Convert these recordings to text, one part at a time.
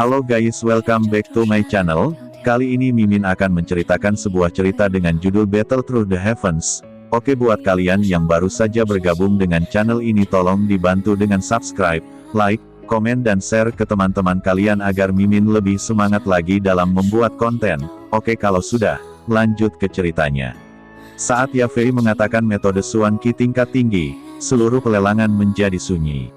Halo guys, welcome back to my channel. Kali ini Mimin akan menceritakan sebuah cerita dengan judul Battle Through the Heavens. Oke, buat kalian yang baru saja bergabung dengan channel ini, tolong dibantu dengan subscribe, like, komen dan share ke teman-teman kalian agar Mimin lebih semangat lagi dalam membuat konten. Oke, kalau sudah, lanjut ke ceritanya. Saat Yafei mengatakan metode Suan Qi tingkat tinggi, seluruh pelelangan menjadi sunyi.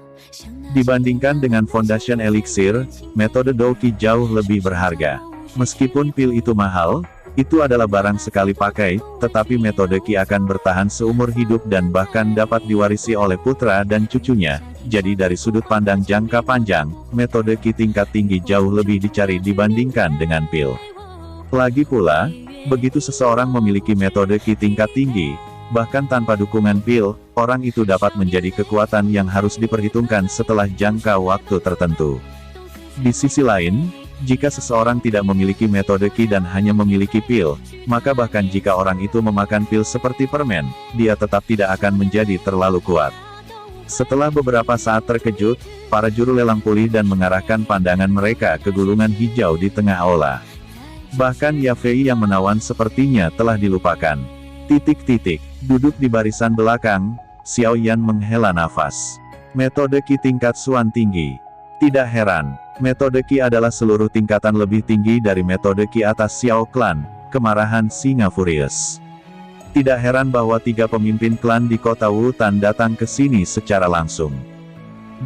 Dibandingkan dengan Foundation Elixir, metode Dou Qi jauh lebih berharga. Meskipun pil itu mahal, itu adalah barang sekali pakai, tetapi metode Qi akan bertahan seumur hidup dan bahkan dapat diwarisi oleh putra dan cucunya. Jadi dari sudut pandang jangka panjang, metode Qi tingkat tinggi jauh lebih dicari dibandingkan dengan pil. Lagi pula, begitu seseorang memiliki metode Qi tingkat tinggi, bahkan tanpa dukungan pil, orang itu dapat menjadi kekuatan yang harus diperhitungkan setelah jangka waktu tertentu. Di sisi lain, jika seseorang tidak memiliki metode Qi dan hanya memiliki pil, maka bahkan jika orang itu memakan pil seperti permen, dia tetap tidak akan menjadi terlalu kuat. Setelah beberapa saat terkejut, para juru lelang pulih dan mengarahkan pandangan mereka ke gulungan hijau di tengah aula. Bahkan Yafei yang menawan sepertinya telah dilupakan. Duduk di barisan belakang, Xiao Yan menghela nafas. Metode Qi tingkat Suan tinggi. Tidak heran, metode Qi adalah seluruh tingkatan lebih tinggi dari metode Qi atas Xiao Clan, kemarahan singa furious. Tidak heran bahwa 3 pemimpin klan di kota Wutan datang ke sini secara langsung.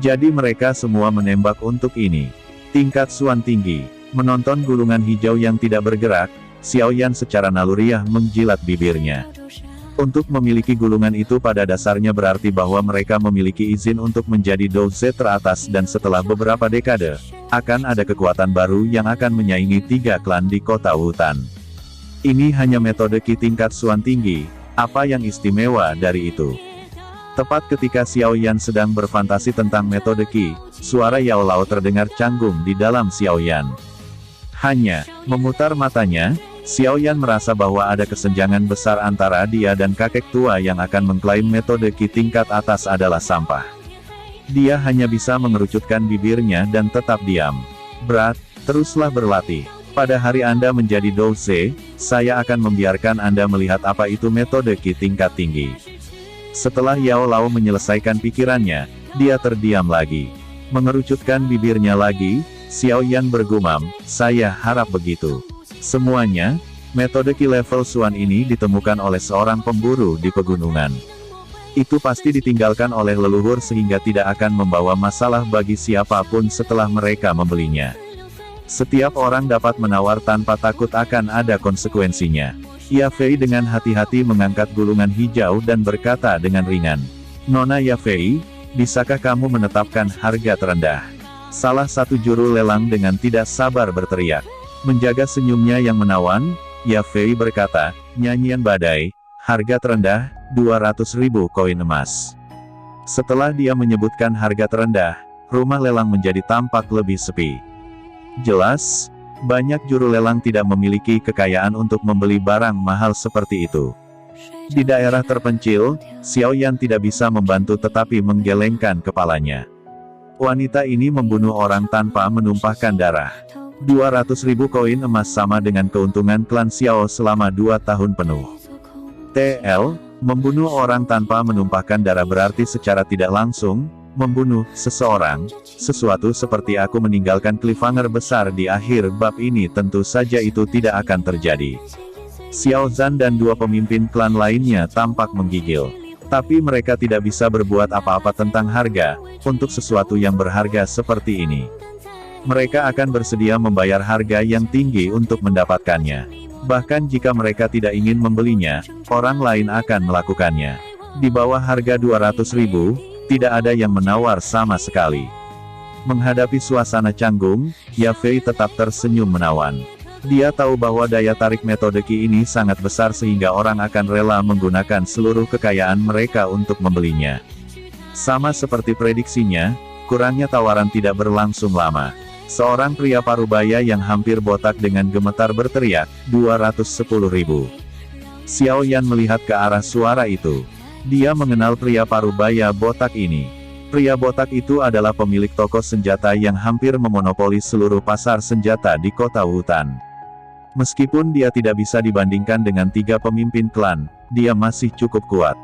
Jadi mereka semua menembak untuk ini. Tingkat Suan tinggi. Menonton gulungan hijau yang tidak bergerak, Xiao Yan secara naluriah menjilat bibirnya. Untuk memiliki gulungan itu pada dasarnya berarti bahwa mereka memiliki izin untuk menjadi Dou Z teratas dan setelah beberapa dekade, akan ada kekuatan baru yang akan menyaingi 3 klan di kota Wutan. Ini hanya metode Qi tingkat Suan tinggi, apa yang istimewa dari itu? Tepat ketika Xiao Yan sedang berfantasi tentang metode Qi, suara Yao Lao terdengar canggung di dalam Xiao Yan. Hanya memutar matanya, Xiao Yan merasa bahwa ada kesenjangan besar antara dia dan kakek tua yang akan mengklaim metode Qi tingkat atas adalah sampah. Dia hanya bisa mengerucutkan bibirnya dan tetap diam. Berat, teruslah berlatih. Pada hari Anda menjadi Dou Z, saya akan membiarkan Anda melihat apa itu metode Qi tingkat tinggi. Setelah Yao Lao menyelesaikan pikirannya, dia terdiam lagi. Mengerucutkan bibirnya lagi, Xiao Yan bergumam, saya harap begitu. Semuanya, metode Qi level Suan ini ditemukan oleh seorang pemburu di pegunungan. Itu pasti ditinggalkan oleh leluhur sehingga tidak akan membawa masalah bagi siapapun setelah mereka membelinya. Setiap orang dapat menawar tanpa takut akan ada konsekuensinya. Yafei dengan hati-hati mengangkat gulungan hijau dan berkata dengan ringan, Nona Yafei, bisakah kamu menetapkan harga terendah? Salah satu juru lelang dengan tidak sabar berteriak. Menjaga senyumnya yang menawan, Yafei berkata, nyanyian badai, harga terendah, 200.000 koin emas. Setelah dia menyebutkan harga terendah, rumah lelang menjadi tampak lebih sepi. Jelas, banyak juru lelang tidak memiliki kekayaan untuk membeli barang mahal seperti itu. Di daerah terpencil, Xiao Yan tidak bisa membantu tetapi menggelengkan kepalanya. Wanita ini membunuh orang tanpa menumpahkan darah. 200.000 koin emas sama dengan keuntungan klan Xiao selama 2 tahun penuh. TL, membunuh orang tanpa menumpahkan darah berarti secara tidak langsung, membunuh seseorang. Sesuatu seperti aku meninggalkan cliffhanger besar di akhir bab ini tentu saja itu tidak akan terjadi. Xiao Zhan dan 2 pemimpin klan lainnya tampak menggigil. Tapi mereka tidak bisa berbuat apa-apa tentang harga, untuk sesuatu yang berharga seperti ini. Mereka akan bersedia membayar harga yang tinggi untuk mendapatkannya. Bahkan jika mereka tidak ingin membelinya, orang lain akan melakukannya. Di bawah harga 200.000, tidak ada yang menawar sama sekali. Menghadapi suasana canggung, Yafei tetap tersenyum menawan. Dia tahu bahwa daya tarik metode Qi ini sangat besar sehingga orang akan rela menggunakan seluruh kekayaan mereka untuk membelinya. Sama seperti prediksinya, kurangnya tawaran tidak berlangsung lama. Seorang pria parubaya yang hampir botak dengan gemetar berteriak, 210.000. Xiao Yan melihat ke arah suara itu. Dia mengenal pria parubaya botak ini. Pria botak itu adalah pemilik toko senjata yang hampir memonopoli seluruh pasar senjata di kota Wutan. Meskipun dia tidak bisa dibandingkan dengan 3 pemimpin klan, dia masih cukup kuat.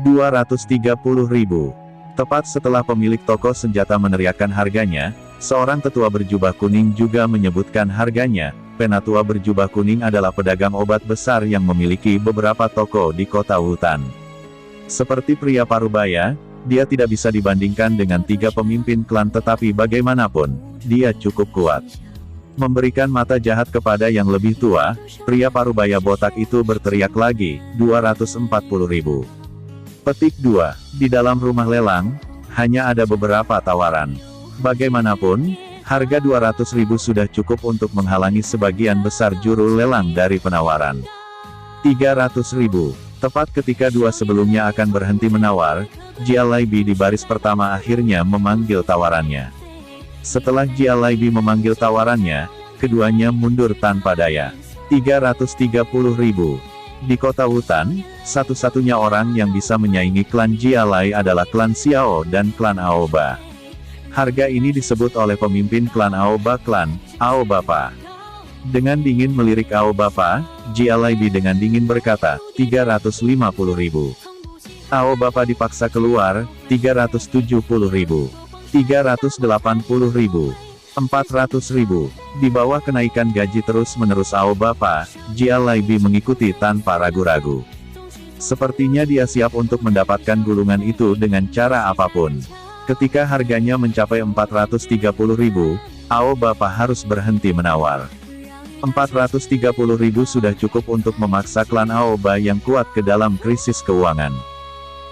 230.000. Tepat setelah pemilik toko senjata meneriakkan harganya, seorang tetua berjubah kuning juga menyebutkan harganya. Penatua berjubah kuning adalah pedagang obat besar yang memiliki beberapa toko di kota Wutan. Seperti pria parubaya, dia tidak bisa dibandingkan dengan 3 pemimpin klan, tetapi bagaimanapun, dia cukup kuat. Memberikan mata jahat kepada yang lebih tua, pria parubaya botak itu berteriak lagi, 240.000. Petik 2. Di dalam rumah lelang, hanya ada beberapa tawaran. Bagaimanapun, harga 200.000 sudah cukup untuk menghalangi sebagian besar juru lelang dari penawaran. 300.000. Tepat ketika 2 sebelumnya akan berhenti menawar, Jia Laibi di baris pertama akhirnya memanggil tawarannya. Setelah Jia Laibi memanggil tawarannya, keduanya mundur tanpa daya. 330.000. Di kota Wutan, satu-satunya orang yang bisa menyaingi klan Jia Lai adalah klan Xiao dan klan Aoba. Harga ini disebut oleh pemimpin klan Aoba klan Aobapa. Dengan dingin melirik Aobapa, Jia Laibi dengan dingin berkata, 350.000. Aobapa dipaksa keluar, 370.000. 380.000. 400.000. Di bawah kenaikan gaji terus-menerus Aobapa, Jia Laibi mengikuti tanpa ragu-ragu. Sepertinya dia siap untuk mendapatkan gulungan itu dengan cara apapun. Ketika harganya mencapai 430.000, Aobapa harus berhenti menawar. 430.000 sudah cukup untuk memaksa klan Aoba yang kuat ke dalam krisis keuangan.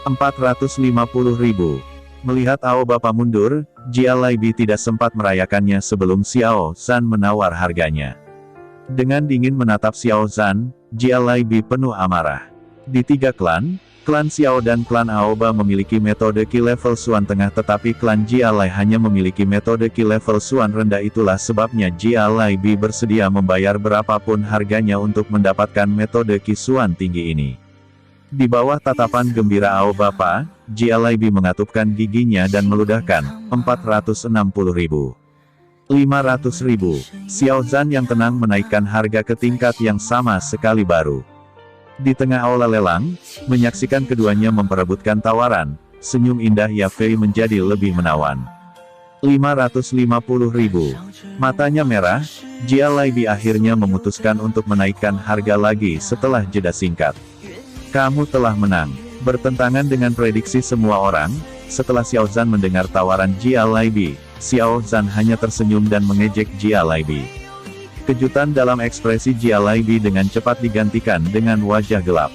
450.000. Melihat Aobapa mundur, Jia Laibi tidak sempat merayakannya sebelum Xiao Zhan menawar harganya. Dengan dingin menatap Xiao Zhan, Jia Laibi penuh amarah. Di 3 klan, klan Xiao dan klan Aoba memiliki metode Ki level Xuan tengah, tetapi klan Jia Lai hanya memiliki metode Ki level Xuan rendah. Itulah sebabnya Jia Laibi bersedia membayar berapapun harganya untuk mendapatkan metode Ki Xuan tinggi ini. Di bawah tatapan gembira Aobapa, Jia Laibi mengatupkan giginya dan meludahkan, 460.000. 500.000. Xiao Zhan yang tenang menaikkan harga ke tingkat yang sama sekali baru. Di tengah aula lelang, menyaksikan keduanya memperebutkan tawaran, senyum indah Ya Fei menjadi lebih menawan. 550.000. Matanya merah, Jia Laibi akhirnya memutuskan untuk menaikkan harga lagi setelah jeda singkat. Kamu telah menang. Bertentangan dengan prediksi semua orang, setelah Xiao Zhan mendengar tawaran Jia Laibi, Xiao Zhan hanya tersenyum dan mengejek Jia Laibi. Kejutan dalam ekspresi Jia Laibi dengan cepat digantikan dengan wajah gelap.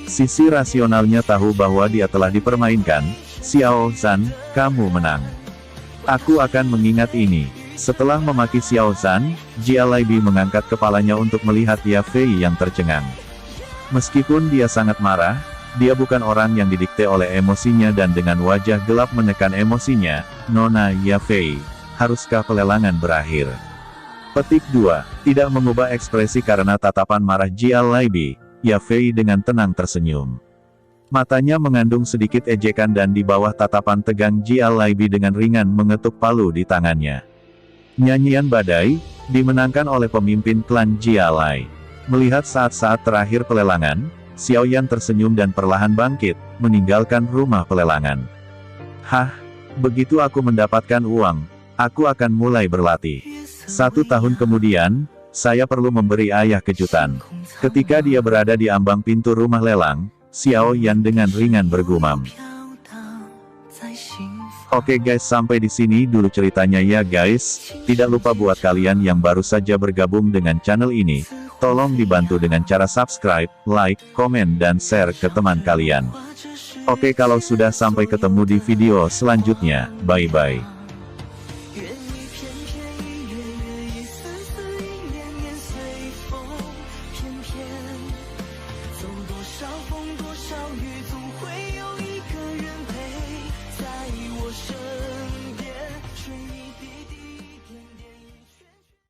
Sisi rasionalnya tahu bahwa dia telah dipermainkan. Xiao Zhan, kamu menang. Aku akan mengingat ini. Setelah memaki Xiao Zhan, Jia Laibi mengangkat kepalanya untuk melihat Ya Fei yang tercengang. Meskipun dia sangat marah, dia bukan orang yang didikte oleh emosinya dan dengan wajah gelap menekan emosinya. Nona Ya Fei, haruskah pelelangan berakhir? Petik 2. Tidak mengubah ekspresi karena tatapan marah Jia Laibi, Ya Fei dengan tenang tersenyum. Matanya mengandung sedikit ejekan dan di bawah tatapan tegang Jia Laibi dengan ringan mengetuk palu di tangannya. Nyanyian badai, dimenangkan oleh pemimpin klan Jia Lai. Melihat saat-saat terakhir pelelangan, Xiao Yan tersenyum dan perlahan bangkit, meninggalkan rumah pelelangan. Hah, begitu aku mendapatkan uang, aku akan mulai berlatih. 1 tahun kemudian, saya perlu memberi ayah kejutan. Ketika dia berada di ambang pintu rumah lelang, Xiao Yan dengan ringan bergumam. Oke guys, sampai di sini dulu ceritanya ya guys. Tidak lupa buat kalian yang baru saja bergabung dengan channel ini, tolong dibantu dengan cara subscribe, like, komen dan share ke teman kalian. Oke, kalau sudah, sampai ketemu di video selanjutnya. Bye bye.